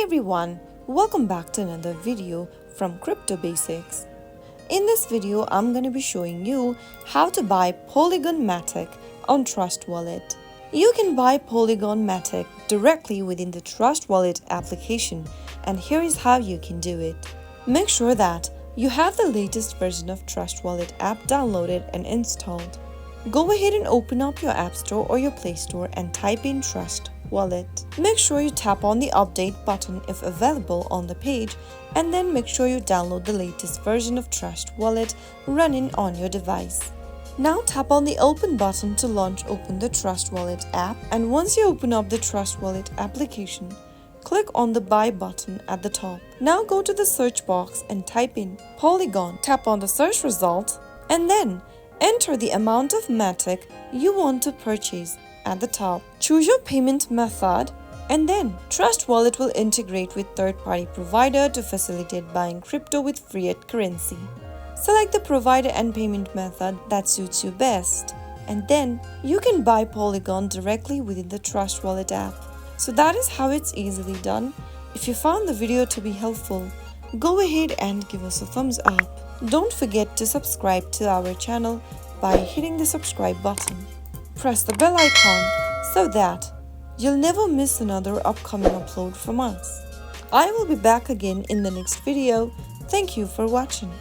everyone, welcome back to another video from Crypto Basics. In this video, I'm going to be showing you how to buy Polygon Matic on Trust Wallet. You can buy Polygon Matic directly within the Trust Wallet application, and here is how you can do it. Make sure that you have the latest version of Trust Wallet app downloaded and installed. Go ahead and open up your App Store or your Play Store and type in Trust Wallet. Make sure you tap on the update button if available on the page, and then make sure you download the latest version of Trust Wallet running on your device. Now tap on the open button to open the Trust Wallet app, and once you open up the Trust Wallet application, click on the buy button at the top. Now go to the search box and type in Polygon. Tap on the search result and then enter the amount of Matic you want to purchase at the top. Choose your payment method, and then Trust Wallet will integrate with third-party provider to facilitate buying crypto with fiat currency. Select the provider and payment method that suits you best, and then you can buy Polygon directly within the Trust Wallet app. So that is how it's easily done. If you found the video to be helpful, go ahead and give us a thumbs up. Don't forget to subscribe to our channel by hitting the subscribe button. Press the bell icon so that you'll never miss another upcoming upload from us. I will be back again in the next video. Thank you for watching.